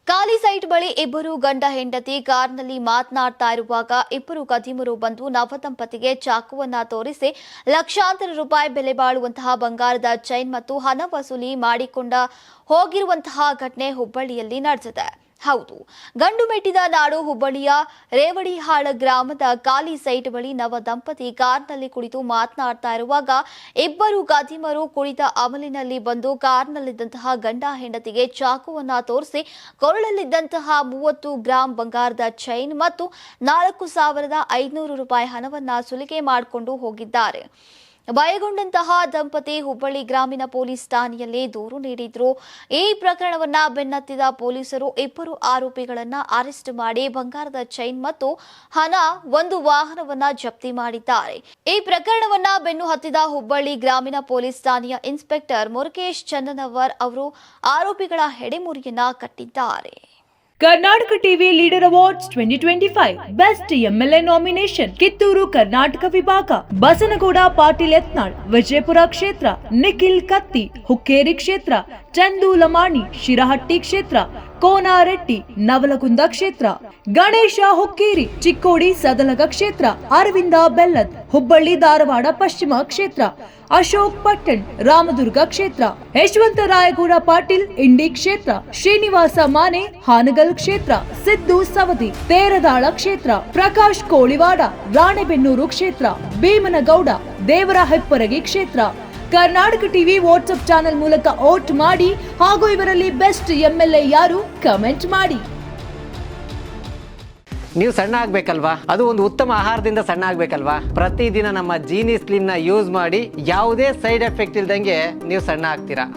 ಖಾಲಿ ಸೈಟ್ ಬಳಿ ಇಬ್ಬರು ಗಂಡ ಹೆಂಡತಿ ಕಾರ್ನಲ್ಲಿ ಮಾತನಾಡ್ತಾ ಇರುವಾಗ ಇಬ್ಬರು ಖದೀಮರು ಬಂದು ನವದಂಪತಿಗೆ ಚಾಕುವನ್ನ ತೋರಿಸಿ ಲಕ್ಷಾಂತರ ರೂಪಾಯಿ ಬೆಲೆ ಬಾಳುವಂತಹ ಬಂಗಾರದ ಚೈನ್ ಮತ್ತು ಹಣ ವಸೂಲಿ ಮಾಡಿಕೊಂಡ ಹೋಗಿರುವಂತಹ ಘಟನೆ ಹುಬ್ಬಳ್ಳಿಯಲ್ಲಿ ನಡೆದಿದೆ. ಹೌದು, ಗಂಡು ಮೆಟ್ಟಿದ ನಾಡು ಹುಬ್ಬಳ್ಳಿಯ ರೇವಡಿಹಾಳ ಗ್ರಾಮದ ಖಾಲಿ ಸೈಟ್ ಬಳಿ ನವ ದಂಪತಿ ಕಾರ್ನಲ್ಲಿ ಕುಳಿತು ಮಾತನಾಡ್ತಾ ಇರುವಾಗ ಇಬ್ಬರು ಖದೀಮರು ಕುಳಿತ ಅಮಲಿನಲ್ಲಿ ಬಂದು ಕಾರ್ನಲ್ಲಿದ್ದಂತಹ ಗಂಡ ಹೆಂಡತಿಗೆ ಚಾಕುವನ್ನ ತೋರಿಸಿ ಕೊರಳಲ್ಲಿದ್ದಂತಹ 30 ಗ್ರಾಂ ಬಂಗಾರದ ಚೈನ್ ಮತ್ತು 4,500 ರೂಪಾಯಿ ಹಣವನ್ನ ಸುಲಿಗೆ ಮಾಡಿಕೊಂಡು ಹೋಗಿದ್ದಾರೆ. ಭಯಗೊಂಡಂತಹ ದಂಪತಿ ಹುಬ್ಬಳ್ಳಿ ಗ್ರಾಮೀಣ ಪೊಲೀಸ್ ಠಾಣೆಯಲ್ಲಿ ದೂರು ನೀಡಿದ್ರು. ಈ ಪ್ರಕರಣವನ್ನ ಬೆನ್ನತ್ತಿದ ಪೊಲೀಸರು ಇಬ್ಬರು ಆರೋಪಿಗಳನ್ನ ಅರೆಸ್ಟ್ ಮಾಡಿ ಬಂಗಾರದ ಚೈನ್ ಮತ್ತು ಹಣ, ಒಂದು ವಾಹನವನ್ನ ಜಪ್ತಿ ಮಾಡಿದ್ದಾರೆ. ಈ ಪ್ರಕರಣವನ್ನ ಬೆನ್ನು ಹತ್ತಿದ ಹುಬ್ಬಳ್ಳಿ ಗ್ರಾಮೀಣ ಪೊಲೀಸ್ ಠಾಣೆಯ ಇನ್ಸ್ಪೆಕ್ಟರ್ ಮುರುಗೇಶ್ ಚಂದನವರ್ ಅವರು ಆರೋಪಿಗಳ ಹೆಡೆಮುರಿಯನ್ನ ಕಟ್ಟಿದ್ದಾರೆ. Karnataka TV leader awards 2025 best MLA nomination Kittur Karnataka ವಿಭಾಗ ಬಸನಗೌಡ ಪಾಟೀಲ್ ಯತ್ನಾಳ್ ವಿಜಯಪುರ ಕ್ಷೇತ್ರ, ನಿಖಿಲ್ ಕತ್ತಿ ಹುಕ್ಕೇರಿ ಕ್ಷೇತ್ರ, ಚಂದು ಲಮಾಣಿ ಶಿರಹಟ್ಟಿ ಕ್ಷೇತ್ರ, ಕೋನಾರೆಡ್ಡಿ ನವಲಗುಂದ ಕ್ಷೇತ್ರ, ಗಣೇಶ ಹುಕ್ಕೇರಿ ಚಿಕ್ಕೋಡಿ ಸದಲಗ ಕ್ಷೇತ್ರ, ಅರವಿಂದ ಬೆಲ್ಲದ್ ಹುಬ್ಬಳ್ಳಿ ಧಾರವಾಡ ಪಶ್ಚಿಮ ಕ್ಷೇತ್ರ, ಅಶೋಕ್ ಪಟ್ಟಣ್ ರಾಮದುರ್ಗ ಕ್ಷೇತ್ರ, ಯಶವಂತ ರಾಯಗೌಡ ಪಾಟೀಲ್ ಇಂಡಿ ಕ್ಷೇತ್ರ, ಶ್ರೀನಿವಾಸ ಮಾನೆ ಹಾನಗಲ್ ಕ್ಷೇತ್ರ, ಸಿದ್ದು ಸವದಿ ತೇರದಾಳ ಕ್ಷೇತ್ರ, ಪ್ರಕಾಶ್ ಕೋಳಿವಾಡ ರಾಣೆಬೆನ್ನೂರು ಕ್ಷೇತ್ರ, ಭೀಮನಗೌಡ ದೇವರ ಹೆಪ್ಪರಗಿ ಕ್ಷೇತ್ರ. ಕರ್ನಾಟಕ ಟಿವಿ ವಾಟ್ಸ್ಆಪ್ ಚಾನೆಲ್ ಮೂಲಕ ವೋಟ್ ಮಾಡಿ ಹಾಗೂ ಇವರಲ್ಲಿ ಬೆಸ್ಟ್ ಎಂಎಲ್ಎ ಯಾರು ಕಮೆಂಟ್ ಮಾಡಿ. ನೀವು ಸಣ್ಣ ಆಗ್ಬೇಕಲ್ವಾ? ಅದು ಒಂದು ಉತ್ತಮ ಆಹಾರದಿಂದ ಸಣ್ಣ ಆಗ್ಬೇಕಲ್ವಾ? ಪ್ರತಿದಿನ ನಮ್ಮ ಜೀನಿ ಸ್ಲಿಮ್ ನ ಯೂಸ್ ಮಾಡಿ ಯಾವುದೇ ಸೈಡ್ ಎಫೆಕ್ಟ್ ಇಲ್ದಂಗೆ ನೀವು ಸಣ್ಣ ಆಗ್ತೀರಾ.